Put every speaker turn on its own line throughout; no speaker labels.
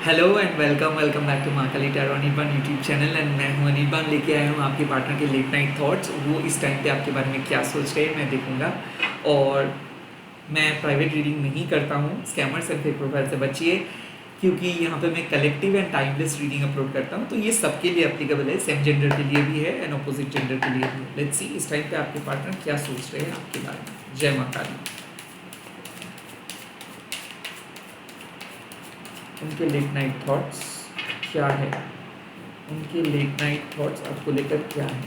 Hello and welcome back to Mahakali tarot Anirban YouTube channel. And मैं हूं अनिर्बान, लेके आया हूं आपके पार्टनर के लेट नाइट थॉट्स। वो इस टाइम पे आपके बारे में क्या सोच रहे हैं मैं देखूंगा। और मैं प्राइवेट रीडिंग नहीं करता हूं, स्कैमर्स एंड फेक प्रोफाइल से बचिए, क्योंकि यहाँ पे मैं collective and timeless reading upload करता हूँ, तो ये सबके लिए एप्लीकेबल है, सेम जेंडर के लिए भी है एंड अपोजिट जेंडर के लिए भी है। लेट्स सी इस टाइम पे आपके पार्टनर क्या सोच रहे हैं आपके बारे में। जय माता दी। उनके लेट नाइट थॉट्स क्या है? उनके लेट नाइट थॉट्स आपको लेकर क्या है?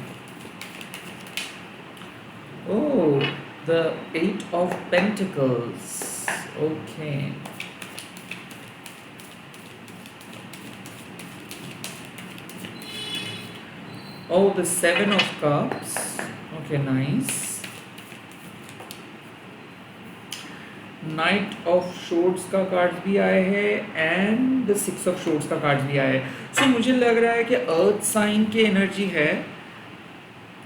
Oh, the 8 of Pentacles। Okay, oh, the 7 of Cups। Okay, nice. Knight of swords का कार्ड भी आया है एंड द 6 of Swords का कार्ड भी आया है। सो मुझे लग रहा है कि अर्थ साइन की एनर्जी है,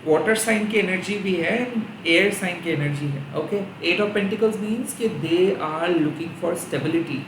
वाटर साइन की एनर्जी भी है, एयर साइन की एनर्जी है। ओके, 8 of Pentacles मीन्स कि they are looking for stability.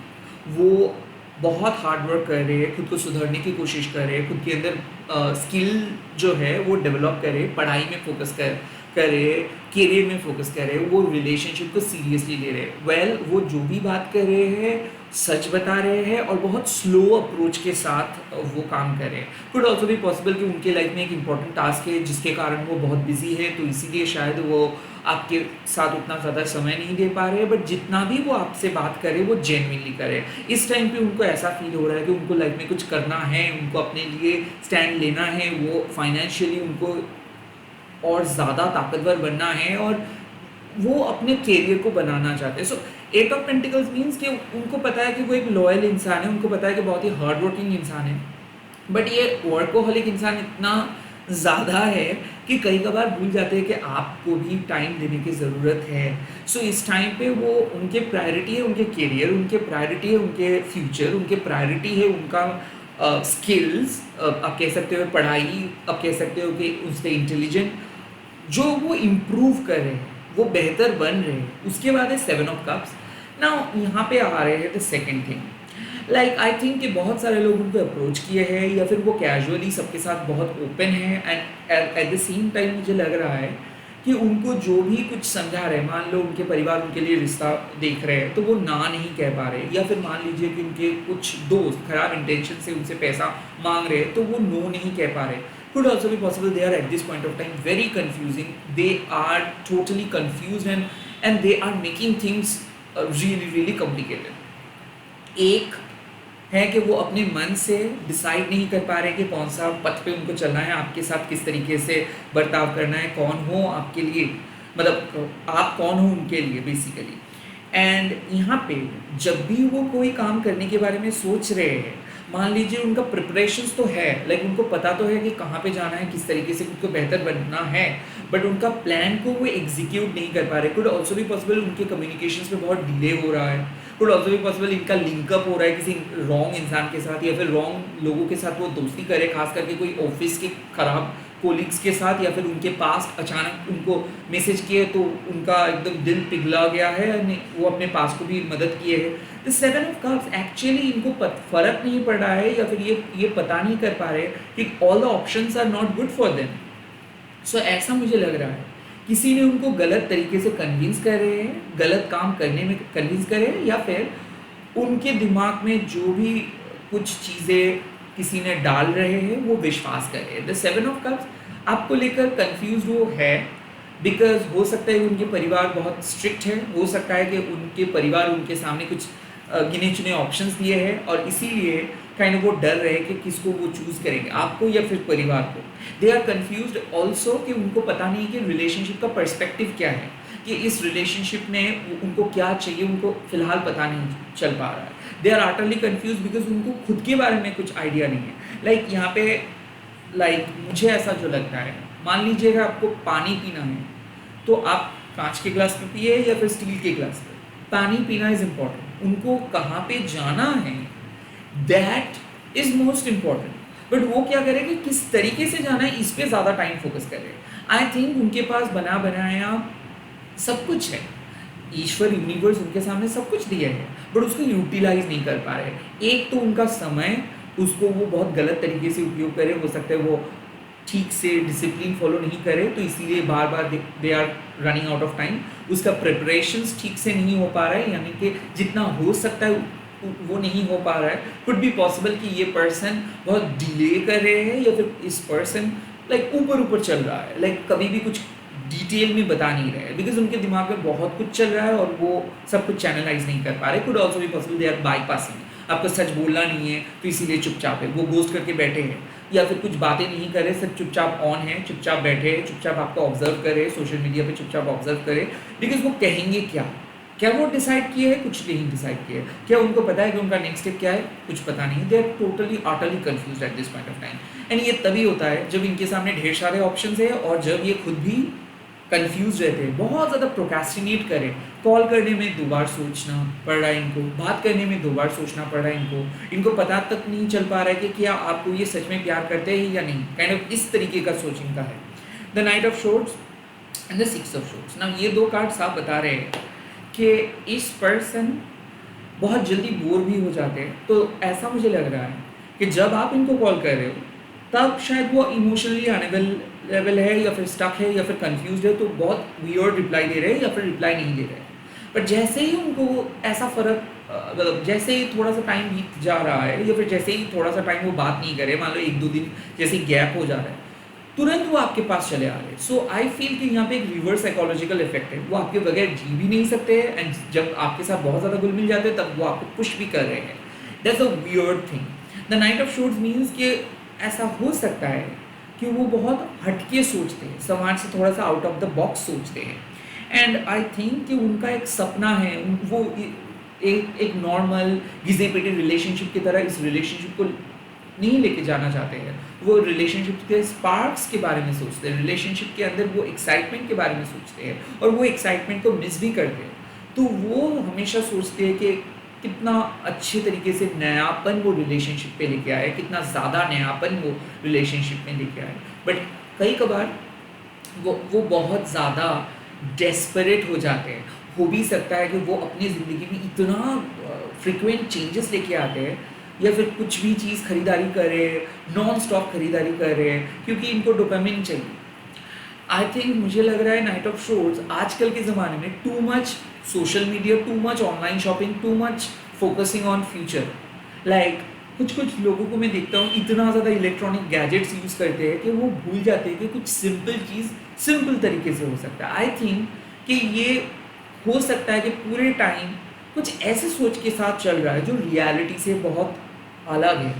वो बहुत हार्ड वर्क कर रहे हैं, खुद को सुधारने की कोशिश कर रहे हैं, खुद के अंदर स्किल जो है वो डेवलप करे, पढ़ाई में फोकस करे, करियर में फोकस कर रहे हैं, वो रिलेशनशिप को सीरियसली ले रहे हैं। वेल, वो जो भी बात कर रहे हैं सच बता रहे हैं और बहुत स्लो अप्रोच के साथ वो काम कर रहे हैं। कुड ऑल्सो भी पॉसिबल कि उनके लाइफ में एक इंपॉर्टेंट टास्क है जिसके कारण वो बहुत बिजी है, तो इसीलिए शायद वो आपके साथ उतना ज़्यादा समय नहीं दे पा रहे हैं। बट जितना भी वो आपसे बात करे वो जेन्युइनली करे। इस टाइम पे उनको ऐसा फील हो रहा है कि उनको लाइफ में कुछ करना है, उनको अपने लिए स्टैंड लेना है, वो फाइनेंशियली उनको और ज़्यादा ताकतवर बनना है और वो अपने करियर को बनाना चाहते हैं। सो 8 of Pentacles मीन्स कि उनको पता है कि वो एक लॉयल इंसान है, उनको पता है कि बहुत ही हार्ड वर्किंग इंसान है, बट ये वर्कोहॉलिक इंसान इतना ज़्यादा है कि कई कबार भूल जाते हैं कि आपको भी टाइम देने की ज़रूरत है। सो इस टाइम पे वो उनके प्रायोरिटी है उनके करियर, उनके प्रायोरिटी है उनके फ्यूचर, उनके प्रायोरिटी है उनका स्किल्स, आप कह सकते हो पढ़ाई, आप कह सकते हो कि उससे इंटेलिजेंट जो वो इम्प्रूव कर रहे हैं, वो बेहतर बन रहे हैं। उसके बाद है 7 of Cups। नाउ यहाँ पे आ रहे हैं the second thing. Like I think कि बहुत सारे लोग उनको अप्रोच किए हैं या फिर वो कैजुअली सबके साथ बहुत ओपन है and at the same time मुझे लग रहा है कि उनको जो भी कुछ समझा रहे, मान लो उनके परिवार उनके लिए रिश्ता देख रहे हैं तो वो ना नहीं कह पा रहे, या फिर मान लीजिए कि उनके कुछ दोस्त खराब इंटेंशन से उनसे पैसा मांग रहे हैं तो वो नो नहीं कह पा रहे। Could also be possible they are at this point of time very confusing. They are totally confused and they are making things really complicated. एक है कि वो अपने मन से डिसाइड नहीं कर पा रहे कि कौन सा पथ पे उनको चलना है, आपके साथ किस तरीके से बर्ताव करना है, कौन हो आपके लिए, मतलब आप कौन हो उनके लिए बेसिकली। एंड यहाँ पे जब भी वो कोई काम करने के बारे में सोच रहे हैं, मान लीजिए उनका प्रिपरेशंस तो है, लाइक उनको पता तो है कि कहाँ पे जाना है, किस तरीके से खुद को बेहतर बनना है, बट उनका प्लान को वो एग्जीक्यूट नहीं कर पा रहे। कुड ऑल्सो भी पॉसिबल उनके कम्युनिकेशंस में बहुत डिले हो रहा है। कुड ऑल्सो भी पॉसिबल इनका लिंकअप हो रहा है किसी रॉन्ग इंसान के साथ, या फिर रॉन्ग लोगों के साथ वो दोस्ती करे, खास करके कोई ऑफिस के खराब कोलिग्स के साथ, या फिर उनके पास अचानक उनको मैसेज किए तो उनका एकदम दिल पिघला गया है, वो अपने पास को भी मदद किए है। द 7 of Cups एक्चुअली इनको फर्क नहीं पड़ रहा है, या फिर ये पता नहीं कर पा रहे कि all the options are not good for them. So ऐसा मुझे लग रहा है किसी ने उनको गलत तरीके से कन्विंस कर रहे हैं, गलत काम करने में कन्विंस कर रहे हैं, या फिर उनके दिमाग में जो भी कुछ चीज़ें किसी ने डाल रहे हैं वो विश्वास कर रहे हैं। द 7 of Cups आपको लेकर कंफ्यूज वो है, बिकॉज हो सकता है कि उनके परिवार बहुत स्ट्रिक्ट है, हो सकता है कि उनके परिवार उनके सामने कुछ गिने चुने ऑप्शंस दिए हैं और इसीलिए काइंड ऑफ वो डर रहे कि किसको वो चूज़ करेंगे, आपको या फिर परिवार को। दे आर कन्फ्यूज्ड ऑल्सो कि उनको पता नहीं कि रिलेशनशिप का पर्सपेक्टिव क्या है, कि इस रिलेशनशिप में उनको क्या चाहिए, उनको फिलहाल पता नहीं चल पा रहा है। दे आर आटरली कन्फ्यूज बिकॉज उनको खुद के बारे में कुछ आइडिया नहीं है। लाइक यहाँ पे मुझे ऐसा जो लगता है, मान लीजिएगा आपको पानी पीना है तो आप कांच के ग्लास में पिए या फिर स्टील के ग्लास में, पानी पीना इज इम्पॉर्टेंट। उनको कहाँ पे जाना है that is most important, but वो क्या करेंगे, किस तरीके से जाना है इस पे ज़्यादा टाइम फोकस करें। आई थिंक उनके पास बना बनाया सब कुछ है, ईश्वर यूनिवर्स उनके सामने सब कुछ दिया है, बट उसको यूटिलाइज नहीं कर पा रहे। एक तो उनका समय, उसको वो बहुत गलत तरीके से उपयोग करे, हो सकता है वो ठीक से डिसिप्लिन फॉलो नहीं करे, तो इसीलिए बार बार they are running out of time. उसका प्रिपरेशंस ठीक से नहीं हो पा रहा है, यानी कि जितना हो सकता है वो नहीं हो पा रहा है। कुड बी पॉसिबल कि ये पर्सन बहुत डिले कर रहे हैं, या फिर इस पर्सन लाइक ऊपर ऊपर चल रहा है, लाइक कभी भी कुछ डिटेल में बता नहीं रहे, बिकॉज उनके दिमाग में बहुत कुछ चल रहा है और वो सब कुछ चैनलाइज नहीं कर पा रहे। Could also be possible they are bypassing, आपको सच बोलना नहीं है तो इसीलिए चुपचाप है, वो गोस्ट करके बैठे हैं, या फिर कुछ बातें नहीं कर रहे, सिर्फ चुपचाप ऑन है, चुपचाप बैठे हैं, चुपचाप आपको ऑब्जर्व करे, सोशल मीडिया पे चुपचाप ऑब्जर्व करे, बिकॉज वो कहेंगे क्या, क्या वो डिसाइड किए है, कुछ नहीं डिसाइड किया है, क्या उनको पता है कि उनका नेक्स्ट स्टेप क्या है, कुछ पता नहीं, they are totally utterly confused at this point of time. And ये तभी होता है जब इनके सामने ढेर सारे ऑप्शंस है और जब ये खुद भी कंफ्यूज रहते हैं, बहुत ज़्यादा प्रोक्रेस्टिनेट करें, कॉल करने में 2 बार सोचना पड़ रहा है इनको, बात करने में 2 बार सोचना पड़ रहा है इनको पता तक नहीं चल पा रहा है कि क्या आपको ये सच में प्यार करते हैं या नहीं, काइंड ऑफ इस तरीके का सोचिंग का है। The night of shorts and the 6 of shorts. ना ये 2 कार्ड्स आप बता रहे हैं कि इस पर्सन बहुत जल्दी बोर भी हो जाते हैं, तो ऐसा मुझे लग रहा है कि जब आप इनको कॉल कर रहे हो तब शायद वो इमोशनली अनअवेलेबल है, या फिर स्टक है, या फिर कंफ्यूज है, तो बहुत वियर्ड रिप्लाई दे रहे हैं या फिर रिप्लाई नहीं दे रहे हैं। बट जैसे ही उनको ऐसा फ़र्क मतलब जैसे ही थोड़ा सा टाइम बीत जा रहा है, या फिर जैसे ही थोड़ा सा टाइम वो बात नहीं करे, मान लो 1-2 दिन जैसे गैप हो जा रहा है, तुरंत वो आपके पास चले आ रहे हैं। सो आई फील कि यहाँ पे एक रिवर्स साइकोलॉजिकल इफेक्ट है, वो आपके बगैर जी भी नहीं सकते हैं, एंड जब आपके साथ बहुत ज़्यादा घुल मिल जाते हैं तब वो आपको पुश भी कर रहे हैं। That's a weird thing. The night of shorts means कि ऐसा हो सकता है कि वो बहुत हटके सोचते हैं, समाज से थोड़ा सा आउट ऑफ द बॉक्स सोचते हैं। एंड आई थिंक कि उनका एक सपना है, वो एक नॉर्मल घिसे पिटे रिलेशनशिप की तरह इस रिलेशनशिप को नहीं लेके जाना चाहते हैं। वो रिलेशनशिप के स्पार्क्स के बारे में सोचते हैं, रिलेशनशिप के अंदर वो एक्साइटमेंट के बारे में सोचते हैं, और वो एक्साइटमेंट को मिस भी करते हैं। तो वो हमेशा सोचते हैं कि कितना अच्छे तरीके से नयापन वो रिलेशनशिप पे लेके आए, कितना ज़्यादा नयापन वो रिलेशनशिप में लेके आए। बट कई कबार वो बहुत ज़्यादा डेस्परेट हो जाते हैं। हो भी सकता है कि वो अपनी ज़िंदगी में इतना फ्रिक्वेंट चेंजेस लेके आते हैं, या फिर कुछ भी चीज़ खरीदारी कर रहे हैं, नॉन स्टॉप खरीदारी कर रहे हैं, क्योंकि इनको डोपामिन चाहिए। आई थिंक मुझे लग रहा है नाइट ऑफ शॉर्ट्स आजकल के ज़माने में too much social media, too much online shopping, too much focusing on future. Like कुछ लोगों को मैं देखता हूँ इतना ज़्यादा इलेक्ट्रॉनिक गैजेट्स यूज़ करते हैं कि वो भूल जाते हैं कि कुछ सिंपल चीज़ सिंपल तरीके से हो सकता है। आई थिंक कि ये हो सकता है कि पूरे टाइम कुछ ऐसे सोच के साथ चल रहा है जो रियलिटी से बहुत अलग है।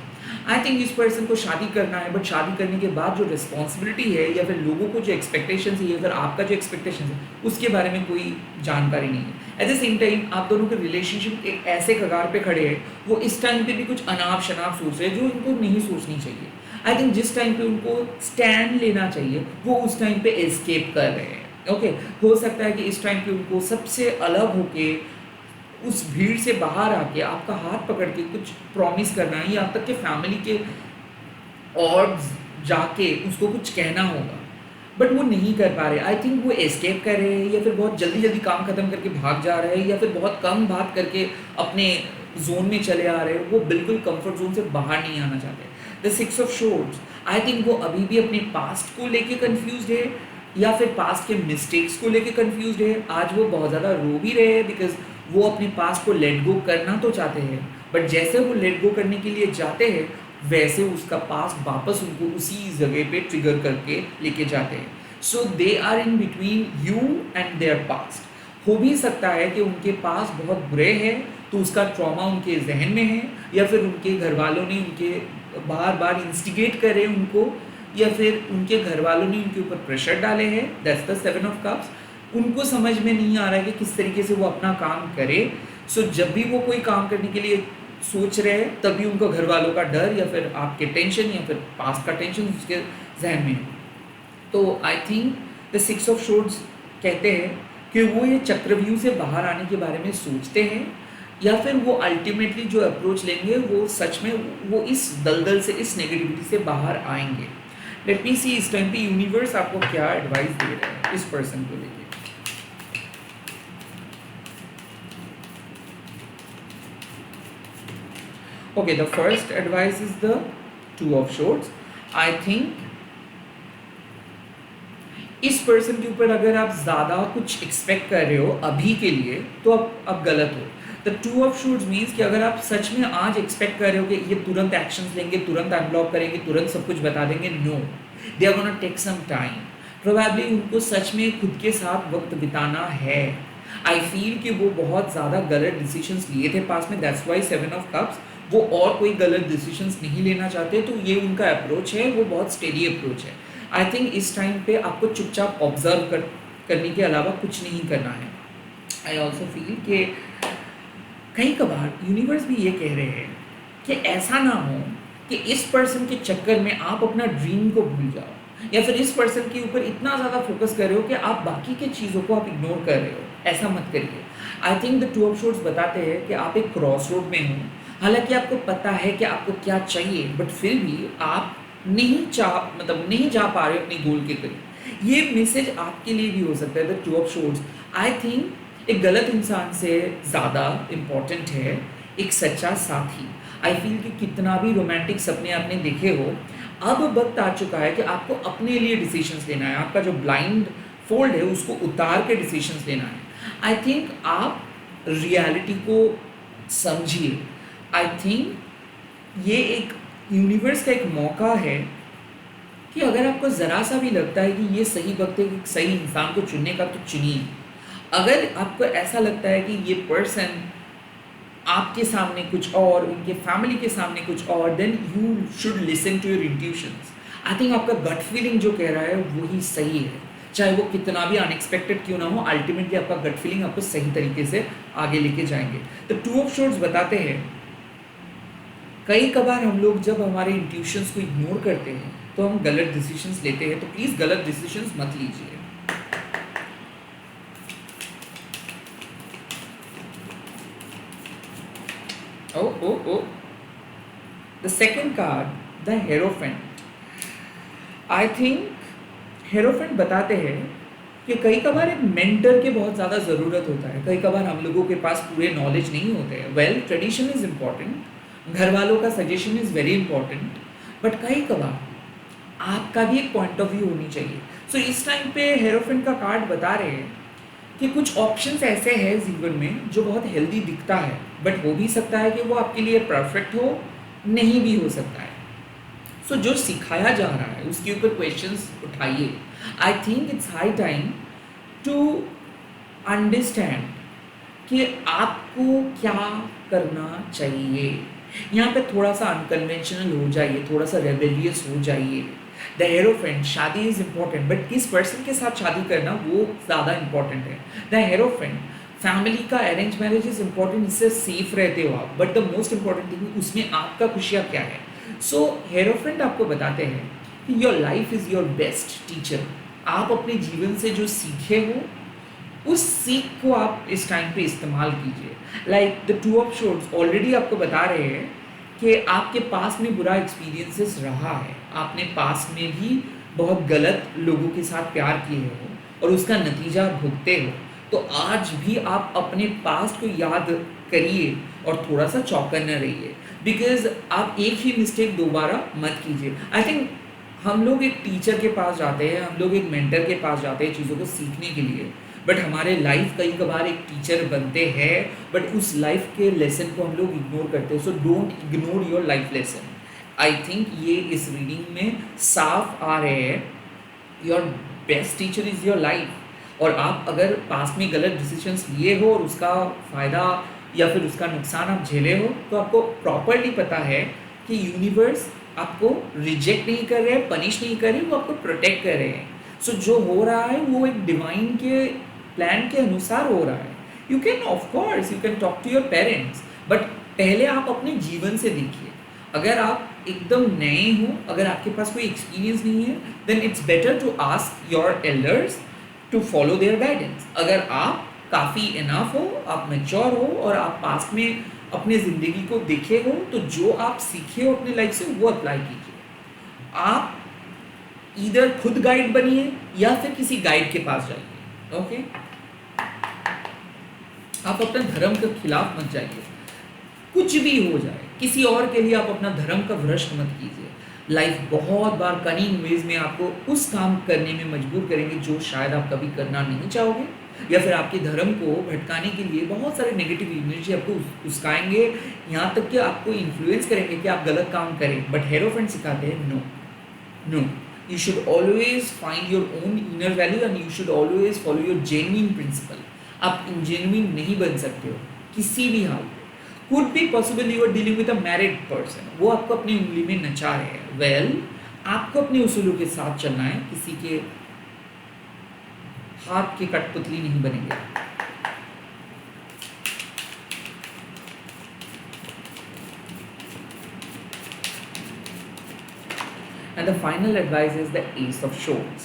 आई थिंक इस पर्सन को शादी करना है, बट शादी करने के बाद जो रिस्पॉन्सिबिलिटी है, या फिर लोगों को जो एक्सपेक्टेशंस है, या फिर आपका जो एक्सपेक्टेशंस है, उसके बारे में कोई जानकारी नहीं है। एट द सेम टाइम आप दोनों के रिलेशनशिप एक ऐसे कगार पे खड़े हैं, वो इस टाइम पे भी कुछ अनाप शनाप सोच रहे हैं जो इनको नहीं सोचनी चाहिए। आई थिंक जिस टाइम पे उनको स्टैंड लेना चाहिए वो उस टाइम पे एस्केप कर रहे हैं। ओके, हो सकता है कि इस टाइम पे उनको सबसे अलग होके उस भीड़ से बाहर आके आपका हाथ पकड़ के कुछ प्रॉमिस करना है, यहाँ तक कि फैमिली के और जाके उसको कुछ कहना होगा, बट वो नहीं कर पा रहे। आई थिंक वो एस्केप कर रहे हैं, या फिर बहुत जल्दी जल्दी काम खत्म करके भाग जा रहे हैं, या फिर बहुत कम बात करके अपने जोन में चले आ रहे हैं। वो बिल्कुल कंफर्ट जोन से बाहर नहीं आना चाहते। The 6 of shorts, I think वो अभी भी अपने पास्ट को लेके कंफ्यूज है, या फिर पास्ट के मिस्टेक्स को लेके कंफ्यूज है। आज वो बहुत ज़्यादा रो भी रहे हैं, बिकॉज वो अपने पास्ट को लेट गो करना तो चाहते हैं, बट जैसे वो लेट गो करने के लिए जाते हैं वैसे उसका पास्ट वापस उनको उसी जगह पे ट्रिगर करके लेके जाते हैं। So they are in between you and their past. हो भी सकता है कि उनके पास बहुत बुरे हैं, तो उसका ट्रॉमा उनके जहन में है, या फिर उनके घर वालों ने उनके बार बार इंस्टिगेट करे उनको, या फिर उनके घर वालों ने उनके ऊपर प्रेशर डाले हैं। That's the 7 of cups. उनको समझ में नहीं आ रहा है कि किस तरीके से वो अपना काम करे। सो जब भी वो कोई काम करने के लिए सोच रहे हैं तभी उनको घर वालों का डर, या फिर आपके टेंशन, या फिर पास्ट का टेंशन उसके जहन में है। तो आई थिंक द 6 ऑफ शॉर्ट्स कहते हैं कि वो ये चक्रव्यूह से बाहर आने के बारे में सोचते हैं, या फिर वो अल्टीमेटली जो अप्रोच लेंगे वो सच में वो इस दलदल से, इस नेगेटिविटी से बाहर आएंगे। लेट मी सी इस टाइम पे यूनिवर्स आपको क्या एडवाइस दे रहा है इस पर्सन को लेके। Okay, the first advice is the two of swords. I think इस पर्सन के ऊपर अगर आप ज़्यादा कुछ एक्सपेक्ट कर रहे हो अभी के लिए तो आप गलत हो। The two of shoots means कि अगर आप सच में आज एक्सपेक्ट कर रहे हो कि ये तुरंत एक्शंस लेंगे, तुरंत अनब्लॉक करेंगे, तुरंत सब कुछ बता देंगे, no, they are gonna take some time. Probably उनको सच में खुद के साथ वक्त बिताना है। आई फील कि वो बहुत ज़्यादा गलत डिसीजंस लिए थे पास में, दैट्स वाई 7 ऑफ कप्स। वो और कोई गलत डिसीजंस नहीं लेना चाहते, तो ये उनका अप्रोच है, वो बहुत स्टेडी अप्रोच है। आई थिंक इस टाइम पे आपको चुपचाप ऑब्जर्व करने के अलावा कुछ नहीं करना है। आई ऑल्सो फील कि कई कबार यूनिवर्स भी ये कह रहे हैं कि ऐसा ना हो कि इस पर्सन के चक्कर में आप अपना ड्रीम को भूल जाओ, या फिर इस पर्सन के ऊपर इतना ज़्यादा फोकस कर रहे हो कि आप बाकी के चीज़ों को आप इग्नोर कर रहे हो। ऐसा मत करिए। आई think the two of shorts बताते हैं कि आप एक क्रॉस रोड में हो, हालांकि आपको पता है कि आपको क्या चाहिए, बट फिर भी आप नहीं जा पा रहे अपने गोल के करीब। ये मैसेज आपके लिए भी हो सकता है। The two of shorts I think एक गलत इंसान से ज़्यादा इम्पॉर्टेंट है एक सच्चा साथी। आई फील कि कितना भी रोमांटिक सपने आपने देखे हो, अब वक्त आ चुका है कि आपको अपने लिए डिसीजंस लेना है। आपका जो ब्लाइंड फोल्ड है उसको उतार के डिसीजंस लेना है। आई थिंक आप रियलिटी को समझिए। आई थिंक ये एक यूनिवर्स का एक मौका है कि अगर आपको ज़रा सा भी लगता है कि ये सही वक्त है कि सही इंसान को चुनने का, तो चुनिए। अगर आपको ऐसा लगता है कि ये पर्सन आपके सामने कुछ और, उनके फैमिली के सामने कुछ और, then you should listen to your intuitions. I think आपका गट फीलिंग जो कह रहा है वही सही है, चाहे वो कितना भी अनएक्सपेक्टेड क्यों ना हो। अल्टीमेटली आपका गट फीलिंग आपको सही तरीके से आगे लेके जाएंगे। तो टू ऑफ शॉर्ट्स बताते हैं कई कबार हम लोग जब हमारे इंट्यूशंस को इग्नोर करते हैं तो हम गलत डिसीजंस लेते हैं, तो प्लीज़ गलत डिसीजंस मत लीजिए। Oh. The second card, the Hierophant. I think Hierophant बताते हैं कि कई कबार एक मेंटर के बहुत ज़्यादा ज़रूरत होता है। कई कबार हम लोगों के पास पूरे नॉलेज नहीं होते हैं। वेल, ट्रेडिशन इज़ इम्पॉर्टेंट, घर वालों का suggestion is very important, but कई कबार आपका भी एक पॉइंट ऑफ व्यू होनी चाहिए। सो इस टाइम पे हेरोफेंट का कार्ड बता रहे हैं कि कुछ ऑप्शंस ऐसे हैं जीवन में जो बहुत हेल्दी दिखता है, बट हो भी सकता है कि वो आपके लिए परफेक्ट हो, नहीं भी हो सकता है। सो जो सिखाया जा रहा है उसके ऊपर क्वेश्चंस उठाइए। I think it's high time to understand कि आपको क्या करना चाहिए। यहाँ पे थोड़ा सा अनकन्वेंशनल हो जाइए, थोड़ा सा रेबेलियस हो जाइए। द हेरोफेंट, शादी इज़ इम्पॉर्टेंट, बट किस पर्सन के साथ शादी करना वो ज़्यादा इम्पॉर्टेंट है। द हेरोफेंट, फैमिली का अरेंज मैरिज इज़ इम्पॉर्टेंट, इससे सेफ रहते हो आप, but the most important thing उसमें आपका खुशियाँ क्या है। सो हेरोफेंट आपको बताते हैं कि your life is your best teacher. आप अपने जीवन से जो सीखे हो उस सीख को आप इस टाइम पे इस्तेमाल कीजिए। Like the two of shorts already आपको बता रहे हैं कि आपके पास में बुरा एक्सपीरियंसेस रहा है, आपने पास में भी बहुत गलत लोगों के साथ प्यार किए हो और उसका नतीजा भुगते हो। तो आज भी आप अपने पास्ट को याद करिए और थोड़ा सा चौकन्ना रहिए, बिकॉज आप एक ही मिस्टेक दोबारा मत कीजिए। आई थिंक हम लोग एक टीचर के पास जाते हैं, हम लोग एक मेंटर के पास जाते हैं चीज़ों को सीखने के लिए, बट हमारे लाइफ कई कबार एक टीचर बनते हैं, बट उस लाइफ के लेसन को हम लोग इग्नोर करते हैं। So don't ignore your life lesson. I think ये इस रीडिंग में साफ आ रहे हैं, your best teacher is your life. और आप अगर पास में गलत डिसीजंस लिए हो और उसका फ़ायदा या फिर उसका नुकसान आप झेले हो, तो आपको प्रॉपरली पता है कि यूनिवर्स आपको रिजेक्ट नहीं कर रहे हैं, पनिश नहीं कर रहे, वो आपको प्रोटेक्ट कर रहे हैं। सो जो हो रहा है वो एक डिवाइन के प्लान के अनुसार हो रहा है। You can of course you can talk to your parents, but पहले आप अपने जीवन से देखिए। अगर आप एकदम नए हो, अगर आपके पास कोई एक्सपीरियंस नहीं है, then it's better to ask your elders to follow their guidance. अगर आप काफ़ी इनफ हो, आप मैच्योर हो और आप पास में अपनी ज़िंदगी को देखे हो, तो जो आप सीखे हो अपनी लाइफ से वो अप्लाई कीजिए। आप इधर खुद गाइड बनिए या फिर किसी गाइड के पास जाइए। ओके, आप अपने धर्म के खिलाफ मत जाइए। कुछ भी हो जाए, किसी और के लिए आप अपना धर्म का भ्रष्ट मत कीजिए। लाइफ बहुत बार कनिंग वेज में आपको उस काम करने में मजबूर करेंगे जो शायद आप कभी करना नहीं चाहोगे, या फिर आपके धर्म को भटकाने के लिए बहुत सारे नेगेटिव एनर्जी आपको उस्काएंगे, यहाँ तक कि आपको इन्फ्लुएंस करेंगे कि आप गलत काम करें। बट हेरोफेंट सिखाते हैं no, no, you should always find your own inner value and you should always follow your genuine principle. आप ingenuine नहीं बन सकते हो किसी भी हाल में। Could be possible you are dealing with a married person, वो आपको अपनी उंगली में नचा रहे हैं। Well, आपको अपने उसूलों के साथ चलना है, किसी के हाथ की कठपुतली नहीं बनेंगे। And the final advice is the Ace of Swords.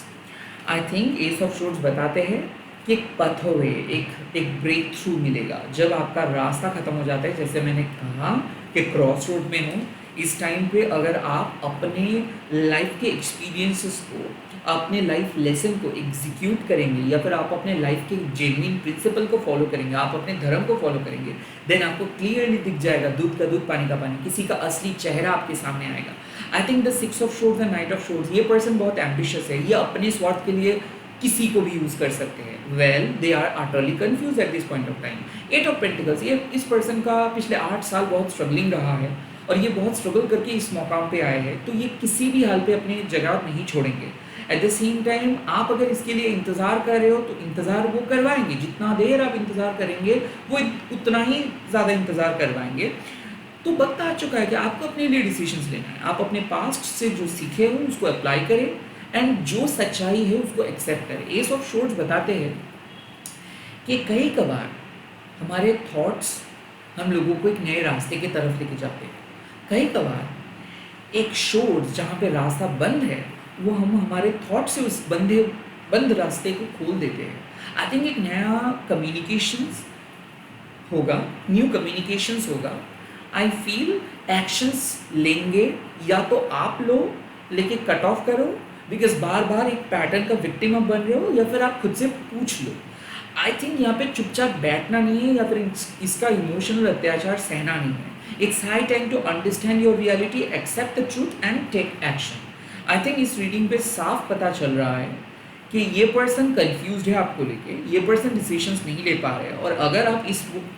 I think Ace of Swords बताते हैं कि एक pathway, एक ब्रेक थ्रू मिलेगा जब आपका रास्ता खत्म हो जाता है। जैसे मैंने कहा कि क्रॉस रोड में हो, इस टाइम पे अगर आप अपने लाइफ के एक्सपीरियंसेस को, अपने लाइफ लेसन को एग्जीक्यूट करेंगे, या फिर आप अपने लाइफ के जेन्युइन प्रिंसिपल को फॉलो करेंगे, आप अपने धर्म को फॉलो करेंगे, देन आपको क्लियरली दिख जाएगा दूध का दूध पानी का पानी, किसी का असली चेहरा आपके सामने आएगा। I think the 6 of swords and knight of swords, ये पर्सन बहुत एम्बिशियस है, ये अपने स्वार्थ के लिए किसी को भी यूज कर सकते हैं। Well, they are utterly confuse at this point of time. 8 of pentacles, ये इस पर्सन का पिछले 8 साल बहुत स्ट्रगलिंग रहा है और ये बहुत स्ट्रगल करके इस मौकाम पे आए हैं, तो ये किसी भी हाल पे अपनी जगह नहीं छोड़ेंगे। एट द सेम टाइम आप अगर इसके लिए इंतज़ार कर रहे हो तो इंतज़ार वो करवाएंगे, जितना देर आप इंतज़ार करेंगे वो उतना ही ज़्यादा इंतज़ार करवाएंगे। तो वक्त आ चुका है कि आपको अपने लिए डिसीजंस लेना है। आप अपने पास्ट से जो सीखे हो उसको अप्लाई करें एंड जो सच्चाई है उसको एक्सेप्ट करें। एस ऑफ शोर्ड्स बताते हैं कि कई कबार हमारे थॉट्स हम लोगों को एक नए रास्ते की तरफ लेके जाते हैं। कई कबार एक शोर्ड्स जहाँ पे रास्ता बंद है वो हम हमारे थॉट से उस बंद रास्ते को खोल देते हैं। आई थिंक एक नया कम्युनिकेशंस होगा, न्यू कम्युनिकेशंस होगा। आई फील एक्शंस लेंगे, या तो आप लो लेके कट ऑफ करो, बिकॉज बार बार एक पैटर्न का विक्टिम आप बन रहे हो, या फिर आप खुद से पूछ लो। आई थिंक यहाँ पे चुपचाप बैठना नहीं है, या फिर इसका इमोशनल अत्याचार सहना नहीं है। It's high time to understand your reality, accept the truth and take action. I think इस रीडिंग पे साफ पता चल रहा है कि ये पर्सन कंफ्यूज्ड है आपको लेके, ये पर्सन डिसीजंस नहीं ले पा रहे हैं, और अगर आप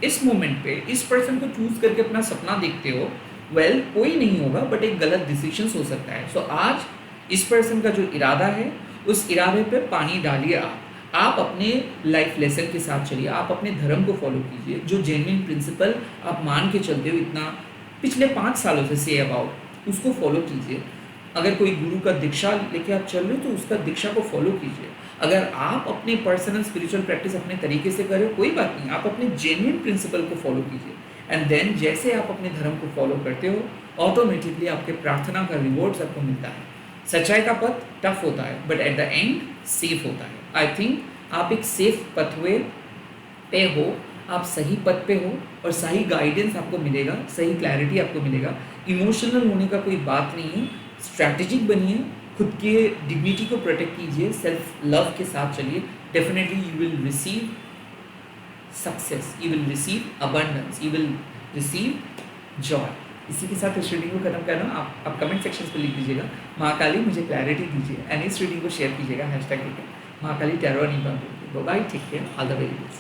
इस मोमेंट पे इस पर्सन को चूज करके अपना सपना देखते हो, वेल कोई नहीं होगा बट एक गलत डिसीजंस हो सकता है। सो आज इस पर्सन का जो इरादा है उस इरादे पे पानी डालिए। आप अपने लाइफ लेसन के साथ चलिए, आप अपने धर्म को फॉलो कीजिए, जो जेन्युइन प्रिंसिपल आप मान के चलते हो इतना पिछले 5 सालों से से अबाउट, उसको फॉलो कीजिए। अगर कोई गुरु का दीक्षा लेके आप चल रहे हो तो उसका दीक्षा को फॉलो कीजिए। अगर आप अपने पर्सनल स्पिरिचुअल प्रैक्टिस अपने तरीके से करें कोई बात नहीं, आप अपने जेन्युइन प्रिंसिपल को फॉलो कीजिए। एंड देन जैसे आप अपने धर्म को फॉलो करते हो, ऑटोमेटिकली आपके प्रार्थना का रिवॉर्ड्स आपको मिलता है। सच्चाई का पथ टफ होता है but at the end safe होता है। आई थिंक आप एक सेफ पथवे पे हो, आप सही पथ पे हो और सही गाइडेंस आपको मिलेगा, सही क्लैरिटी आपको मिलेगा। इमोशनल होने का कोई बात नहीं है, स्ट्रैटेजिक बनिए, खुद के डिग्निटी को प्रोटेक्ट कीजिए, सेल्फ लव के साथ चलिए। Definitely you will receive success, you will receive abundance, you will receive Joy. इसी के साथ इस रीडिंग को खत्म करना। आप कमेंट सेक्शन पे लिख दीजिएगा महाकाली मुझे क्लैरिटी दीजिए, एंड इस रीडिंग को शेयर कीजिएगा हैशटैग महाकाली टैरो नहीं। Bye, take care, all the very best.